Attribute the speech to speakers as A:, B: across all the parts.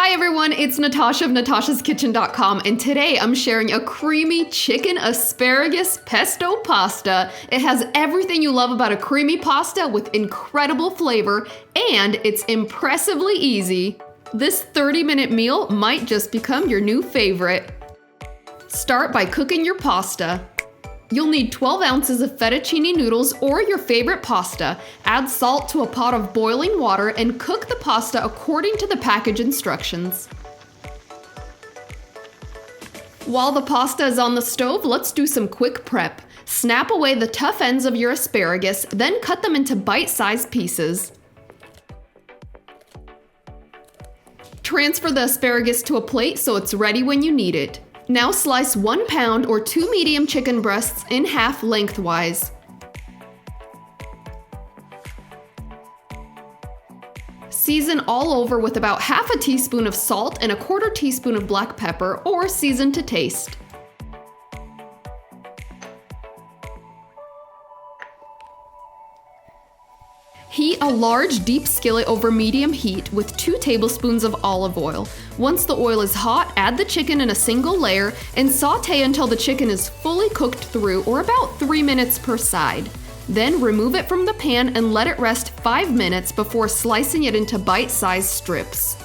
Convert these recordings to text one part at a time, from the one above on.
A: Hi everyone, it's Natasha of Natasha'sKitchen.com, and today I'm sharing a creamy chicken asparagus pesto pasta. It has everything you love about a creamy pasta with incredible flavor, and it's impressively easy. This 30-minute meal might just become your new favorite. Start by cooking your pasta. You'll need 12 ounces of fettuccine noodles or your favorite pasta. Add salt to a pot of boiling water and cook the pasta according to the package instructions. While the pasta is on the stove, let's do some quick prep. Snap away the tough ends of your asparagus, then cut them into bite-sized pieces. Transfer the asparagus to a plate so it's ready when you need it. Now slice 1 pound or 2 medium chicken breasts in half lengthwise. Season all over with about half a teaspoon of salt and a 1/4 teaspoon of black pepper, or season to taste. Heat a large deep skillet over medium heat with 2 tablespoons of olive oil. Once the oil is hot, add the chicken in a single layer and saute until the chicken is fully cooked through, or about 3 minutes per side. Then remove it from the pan and let it rest 5 minutes before slicing it into bite-sized strips.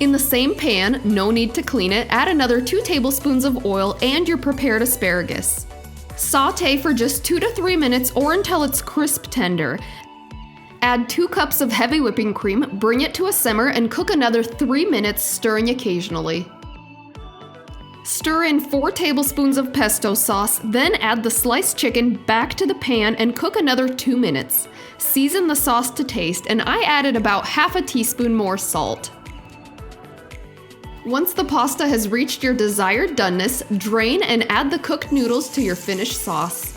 A: In the same pan, no need to clean it, add another 2 tablespoons of oil and your prepared asparagus. Saute for just 2 to 3 minutes or until it's crisp tender. Add 2 cups of heavy whipping cream, bring it to a simmer, and cook another 3 minutes, stirring occasionally. Stir in 4 tablespoons of pesto sauce, then add the sliced chicken back to the pan and cook another 2 minutes. Season the sauce to taste, and I added about half a teaspoon more salt. Once the pasta has reached your desired doneness, drain and add the cooked noodles to your finished sauce.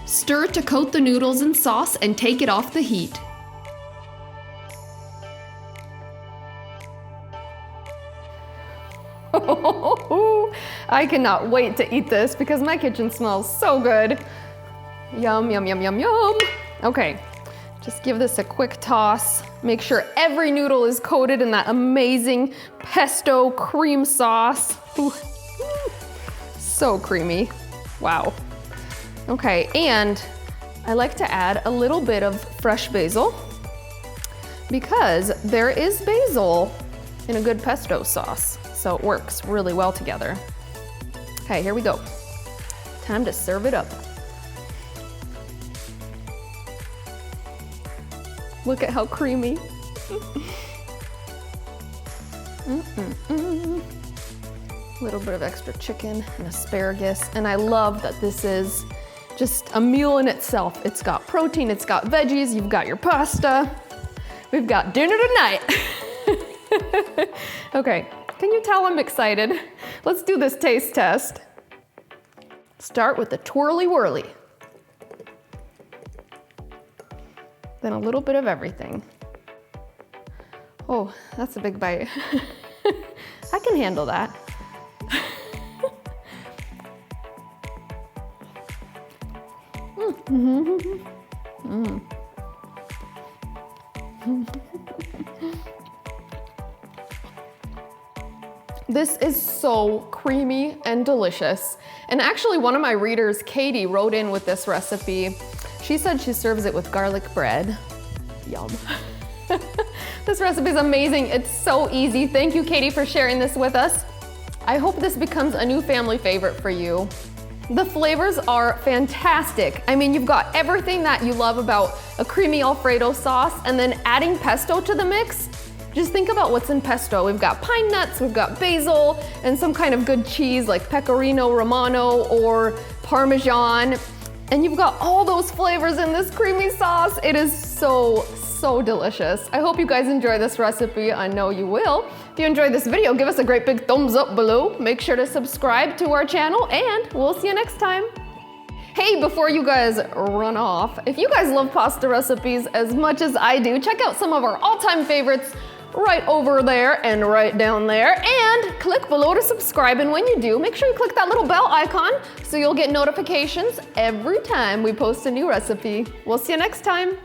A: Stir to coat the noodles in sauce and take it off the heat. I cannot wait to eat this because my kitchen smells so good. Yum, yum, yum, yum, yum. Okay, just give this a quick toss. Make sure every noodle is coated in that amazing pesto cream sauce. Ooh. So creamy. Wow. Okay, and I like to add a little bit of fresh basil because there is basil in a good pesto sauce, so it works really well together. Okay, here we go. Time to serve it up. Look at how creamy. Little bit of extra chicken and asparagus. And I love that this is just a meal in itself. It's got protein, it's got veggies, you've got your pasta. We've got dinner tonight. Okay, can you tell I'm excited? Let's do this taste test. Start with the twirly whirly. Then a little bit of everything. Oh, that's a big bite. I can handle that. This is so creamy and delicious. And actually one of my readers, Katie, wrote in with this recipe. She said she serves it with garlic bread. Yum. This recipe is amazing. It's so easy. Thank you, Katie, for sharing this with us. I hope this becomes a new family favorite for you. The flavors are fantastic. I mean, you've got everything that you love about a creamy Alfredo sauce, and then adding pesto to the mix. Just think about what's in pesto. We've got pine nuts, we've got basil, and some kind of good cheese like pecorino romano or Parmesan. And you've got all those flavors in this creamy sauce. It is so delicious. I hope you guys enjoy this recipe. I know you will. If you enjoyed this video, give us a great big thumbs up below. Make sure to subscribe to our channel, and we'll see you next time. Hey, before you guys run off, if you guys love pasta recipes as much as I do, check out some of our all-time favorites right over there and right down there, and click below to subscribe. And when you do, make sure you click that little bell icon so you'll get notifications every time we post a new recipe. We'll see you next time.